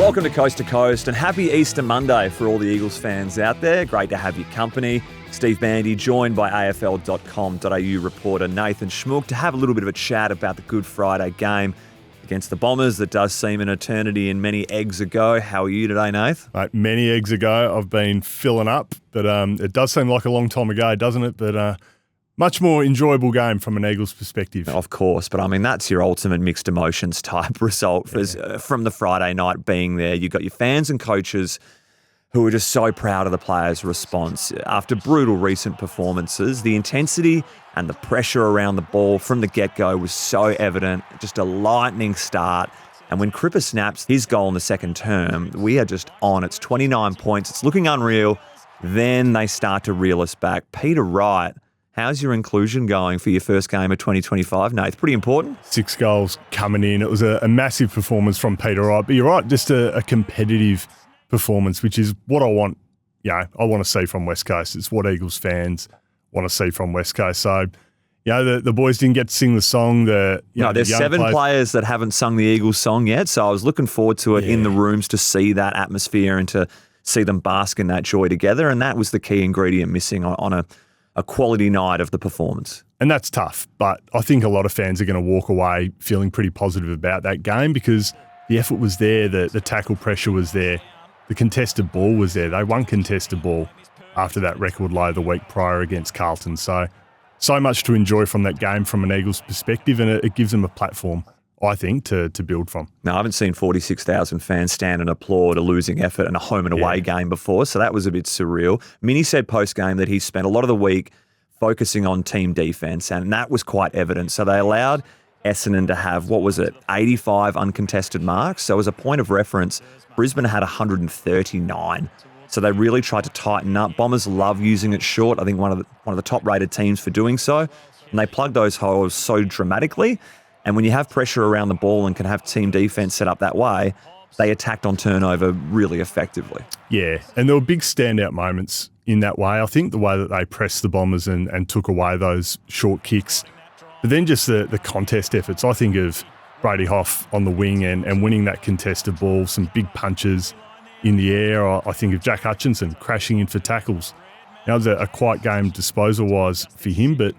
Welcome to Coast, and happy Easter Monday for all the Eagles fans out there. Great to have your company. Steve Bandy, joined by AFL.com.au reporter Nathan Schmook to have a little bit of a chat about the Good Friday game against the Bombers that does seem an eternity and many eggs ago. How are you today, Nath? Mate, many eggs ago. I've been filling up, but it does seem like a long time ago, doesn't it? But much more enjoyable game from an Eagles perspective. Of course, but I mean, that's your ultimate mixed emotions type result from the Friday night being there. You've got your fans and coaches who are just so proud of the players' response. After brutal recent performances, the intensity and the pressure around the ball from the get-go was so evident, just a lightning start. And when Cripper snaps his goal in the second term, we are just on. It's 29 points. It's looking unreal. Then they start to reel us back. Peter Wright, how's your inclusion going for your first game of 2025, Nate? Pretty important. 6 goals coming in. It was a massive performance from Peter Wright. But you're right, just a competitive performance, which is what I want. I want to see from West Coast. It's what Eagles fans want to see from West Coast. So, the boys didn't get to sing the song. There's the 7 players that haven't sung the Eagles song yet. So I was looking forward to it in the rooms to see that atmosphere and to see them bask in that joy together. And that was the key ingredient missing on a quality night of the performance. And that's tough, but I think a lot of fans are going to walk away feeling pretty positive about that game because the effort was there, the tackle pressure was there, the contested ball was there. They won contested ball after that record low the week prior against Carlton. So much to enjoy from that game from an Eagles perspective, and it gives them a platform, I think, to build from. No, I haven't seen 46,000 fans stand and applaud a losing effort in a home and away game before, so that was a bit surreal. Minnie said post-game that he spent a lot of the week focusing on team defence, and that was quite evident. So they allowed Essendon to have, 85 uncontested marks. So as a point of reference, Brisbane had 139. So they really tried to tighten up. Bombers love using it short. I think one of the top-rated teams for doing so. And they plugged those holes so dramatically. And when you have pressure around the ball and can have team defence set up that way, they attacked on turnover really effectively. Yeah, and there were big standout moments in that way. I think the way that they pressed the Bombers and took away those short kicks. But then just the contest efforts. I think of Brady Hoff on the wing and winning that contested ball, some big punches in the air. I think of Jack Hutchinson crashing in for tackles. Now, it was a quiet game disposal-wise for him, but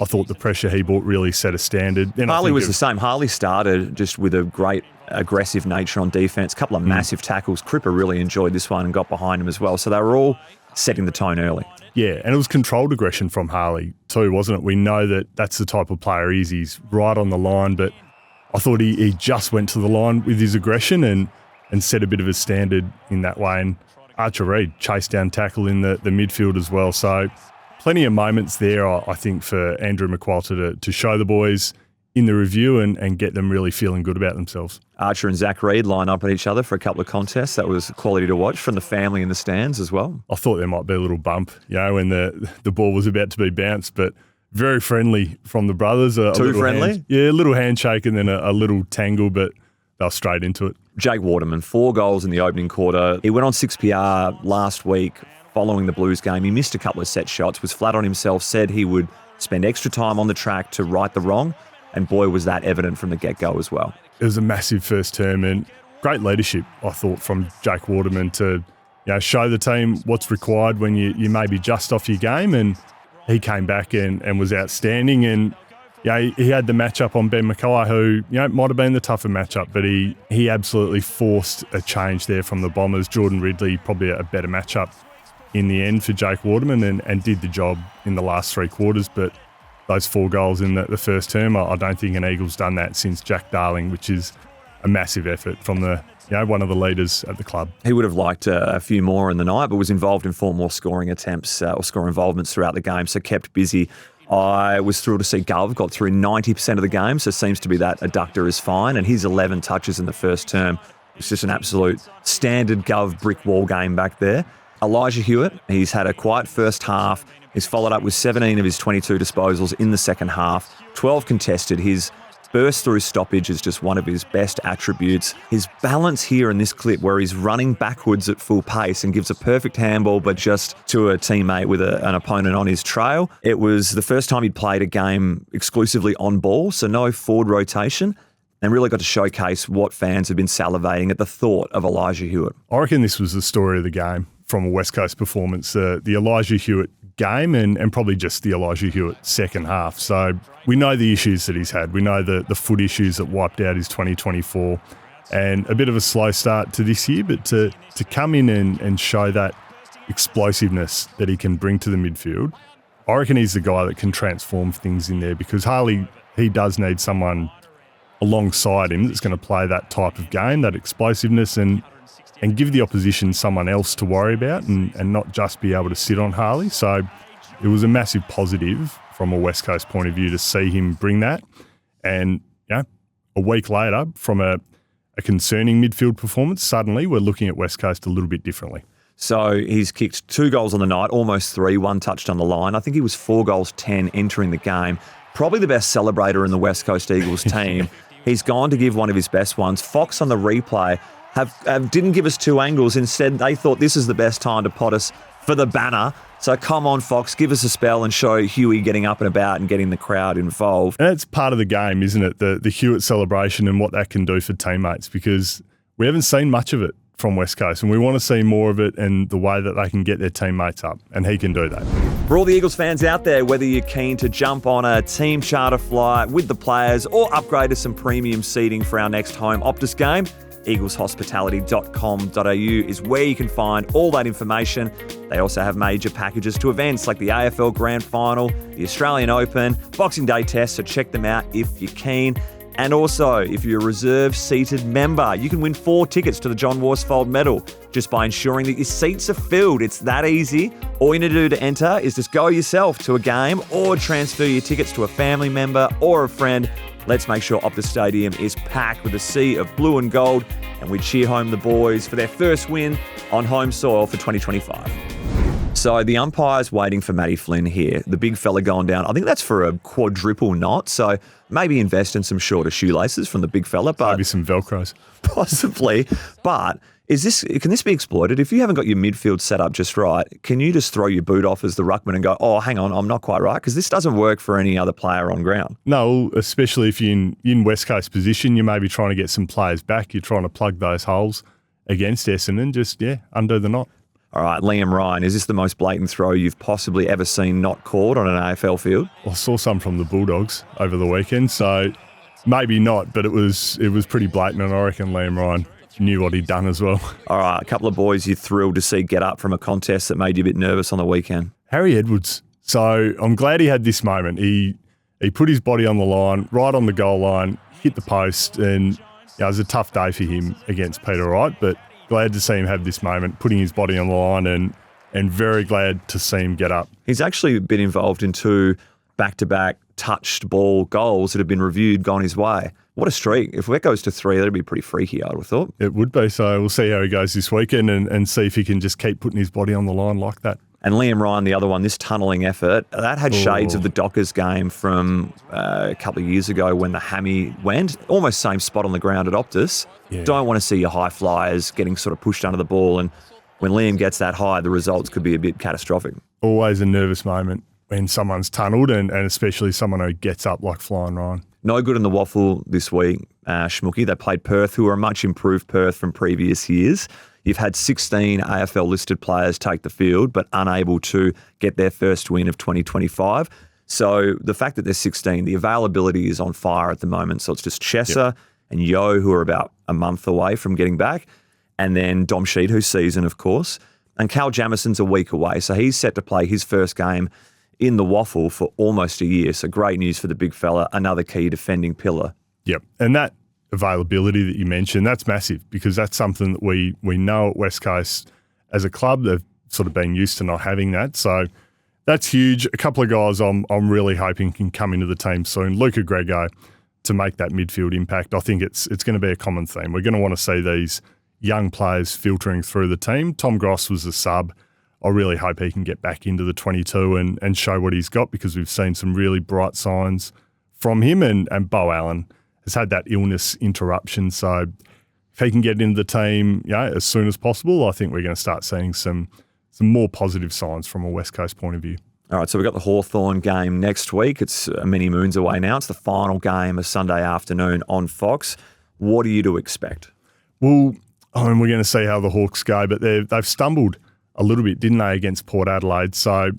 I thought the pressure he brought really set a standard. Then Harley was the same. Harley started just with a great aggressive nature on defence, a couple of massive tackles. Cripper really enjoyed this one and got behind him as well. So they were all setting the tone early. Yeah, and it was controlled aggression from Harley too, wasn't it? We know that that's the type of player he is. He's right on the line, but I thought he just went to the line with his aggression and set a bit of a standard in that way. And Archer Reid chased down tackle in the midfield as well. So plenty of moments there, I think, for Andrew McQualter to show the boys in the review and get them really feeling good about themselves. Archer and Zach Reid line up at each other for a couple of contests. That was quality to watch from the family in the stands as well. I thought there might be a little bump, when the ball was about to be bounced, but very friendly from the brothers. Too friendly? A little handshake and then a little tangle, but they were straight into it. Jake Waterman, 4 goals in the opening quarter. He went on 6PR last week following the Blues game. He missed a couple of set shots, was flat on himself, said he would spend extra time on the track to right the wrong. And boy, was that evident from the get-go as well. It was a massive first term and great leadership, I thought, from Jake Waterman to show the team what's required when you may be just off your game. And he came back and was outstanding. And he had the matchup on Ben Mackay, who might have been the tougher matchup, but he absolutely forced a change there from the Bombers. Jordan Ridley, probably a better matchup in the end for Jake Waterman and did the job in the last 3 quarters. But those 4 goals in the first term, I don't think an Eagle's done that since Jack Darling, which is a massive effort from one of the leaders at the club. He would have liked a few more in the night, but was involved in 4 more scoring attempts or scoring involvements throughout the game, so kept busy. I was thrilled to see Gov got through 90% of the game, so it seems to be that adductor is fine, and his 11 touches in the first term was just an absolute standard Gov brick wall game back there. Elijah Hewitt, he's had a quiet first half. He's followed up with 17 of his 22 disposals in the second half, 12 contested. His burst through stoppage is just one of his best attributes. His balance here in this clip where he's running backwards at full pace and gives a perfect handball, but just to a teammate with an opponent on his trail. It was the first time he'd played a game exclusively on ball, so no forward rotation. and really got to showcase what fans have been salivating at the thought of Elijah Hewitt. I reckon this was the story of the game from a West Coast performance, the Elijah Hewitt game and probably just the Elijah Hewitt second half. So we know the issues that he's had. We know the foot issues that wiped out his 2024 and a bit of a slow start to this year, but to come in and show that explosiveness that he can bring to the midfield, I reckon he's the guy that can transform things in there, because Harley, he does need someone alongside him that's going to play that type of game, that explosiveness, and give the opposition someone else to worry about and not just be able to sit on Harley. So it was a massive positive from a West Coast point of view to see him bring that. And a week later, from a concerning midfield performance, suddenly we're looking at West Coast a little bit differently. So he's kicked 2 goals on the night, almost 3, 1 touched on the line. I think he was 4 goals 10 entering the game. Probably the best celebrator in the West Coast Eagles team. He's gone to give one of his best ones. Fox on the replay didn't give us 2 angles. Instead, they thought this is the best time to pot us for the banner. So come on, Fox, give us a spell and show Huey getting up and about and getting the crowd involved. And that's part of the game, isn't it? The Hewitt celebration and what that can do for teammates, because we haven't seen much of it from West Coast, and we want to see more of it and the way that they can get their teammates up, and he can do that. For all the Eagles fans out there, whether you're keen to jump on a team charter flight with the players or upgrade to some premium seating for our next home Optus game, eagleshospitality.com.au is where you can find all that information. They also have major packages to events like the AFL Grand Final, the Australian Open, Boxing Day Test, so check them out if you're keen. And also, if you're a reserve-seated member, you can win 4 tickets to the John Worsfold Medal just by ensuring that your seats are filled. It's that easy. All you need to do to enter is just go yourself to a game or transfer your tickets to a family member or a friend. Let's make sure Optus Stadium is packed with a sea of blue and gold, and we cheer home the boys for their first win on home soil for 2025. So the umpire's waiting for Matty Flynn here. The big fella going down. I think that's for a quadruple knot. So maybe invest in some shorter shoelaces from the big fella. But maybe some Velcros. Possibly. But can this be exploited? If you haven't got your midfield set up just right, can you just throw your boot off as the ruckman and go, oh, hang on, I'm not quite right? Because this doesn't work for any other player on ground. No, especially if you're in West Coast position, you may be trying to get some players back. You're trying to plug those holes against Essendon. Just, undo the knot. All right, Liam Ryan, is this the most blatant throw you've possibly ever seen not called on an AFL field? I saw some from the Bulldogs over the weekend, so maybe not, but it was pretty blatant, and I reckon Liam Ryan knew what he'd done as well. All right, a couple of boys you're thrilled to see get up from a contest that made you a bit nervous on the weekend. Harry Edwards. So I'm glad he had this moment. He put his body on the line, right on the goal line, hit the post, and it was a tough day for him against Peter Wright, but glad to see him have this moment, putting his body on the line, and very glad to see him get up. He's actually been involved in 2 back-to-back touched ball goals that have been reviewed, gone his way. What a streak. If that goes to 3, that'd be pretty freaky, I would have thought. It would be, so we'll see how he goes this weekend and see if he can just keep putting his body on the line like that. And Liam Ryan, the other one, this tunnelling effort, that had shades of the Dockers game from a couple of years ago when the hammy went. Almost same spot on the ground at Optus. Yeah. Don't want to see your high flyers getting sort of pushed under the ball. And when Liam gets that high, the results could be a bit catastrophic. Always a nervous moment when someone's tunnelled and especially someone who gets up like Flying Ryan. No good in the waffle this week, Schmooky. They played Perth, who are a much improved Perth from previous years. You've had 16 AFL-listed players take the field, but unable to get their first win of 2025. So the fact that there's 16, the availability is on fire at the moment. So it's just Chesser and Yo, who are about a month away from getting back, and then Dom Sheed, who's season, of course. And Cal Jamison's a week away, so he's set to play his first game in the waffle for almost a year. So great news for the big fella, another key defending pillar. Yep, and that availability that you mentioned, that's massive, because that's something that we know at West Coast as a club. They've sort of been used to not having that, so that's huge. A couple of guys I'm really hoping can come into the team soon. Luca Grego to make that midfield impact. I think it's going to be a common theme. We're going to want to see these young players filtering through the team. Tom Gross was a sub. I really hope he can get back into the 22 and show what he's got, because we've seen some really bright signs from him, and Bo Allen has had that illness interruption. So if he can get into the team as soon as possible, I think we're going to start seeing some more positive signs from a West Coast point of view. All right, so we've got the Hawthorn game next week. It's many moons away now. It's the final game of Sunday afternoon on Fox. What are you to expect? Well, we're going to see how the Hawks go, but they've stumbled a little bit, didn't they, against Port Adelaide? So,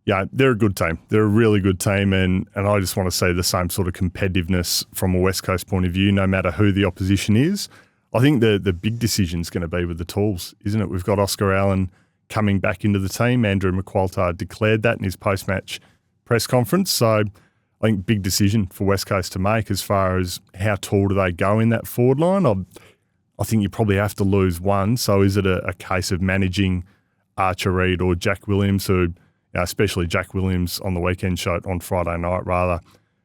yeah, they're a good team. They're a really good team, and I just want to see the same sort of competitiveness from a West Coast point of view, no matter who the opposition is. I think the big decision's going to be with the tools, isn't it? We've got Oscar Allen coming back into the team. Andrew McQualter declared that in his post-match press conference. So I think big decision for West Coast to make as far as how tall do they go in that forward line. I think you probably have to lose one. So is it a case of managing Archer Reid or Jack Williams, who, especially Jack Williams on the weekend on Friday night,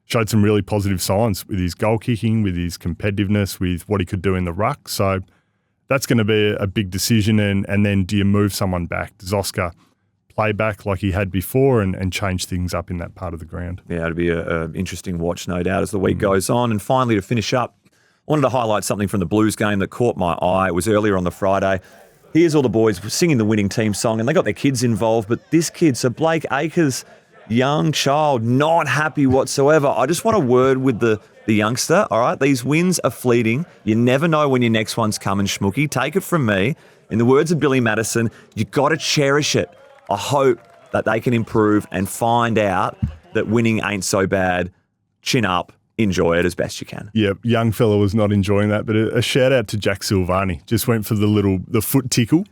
showed some really positive signs with his goal kicking, with his competitiveness, with what he could do in the ruck. So that's going to be a big decision. And then do you move someone back? Does Oscar play back like he had before and change things up in that part of the ground? Yeah, it'll be an interesting watch, no doubt, as the week goes on. And finally, to finish up, I wanted to highlight something from the Blues game that caught my eye. It was earlier on the Friday. Here's all the boys singing the winning team song, and they got their kids involved. But this kid, so Blake Acres, young child, not happy whatsoever. I just want a word with the youngster, all right? These wins are fleeting. You never know when your next one's coming, Schmooky. Take it from me. In the words of Billy Madison, you got to cherish it. I hope that they can improve and find out that winning ain't so bad. Chin up. Enjoy it as best you can. Yeah, young fella was not enjoying that, but a shout out to Jack Silvani. Just went for the foot tickle,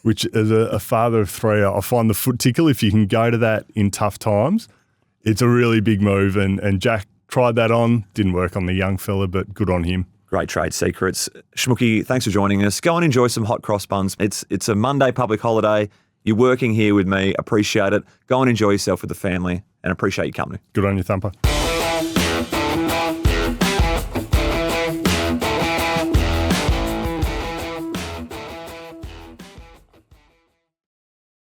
which as a father of three, I find the foot tickle, if you can go to that in tough times, it's a really big move. And Jack tried that on, didn't work on the young fella, but good on him. Great trade secrets. Schmooky, thanks for joining us. Go and enjoy some hot cross buns. It's a Monday public holiday. You're working here with me. Appreciate it. Go and enjoy yourself with the family and appreciate your company. Good on you, Thumper.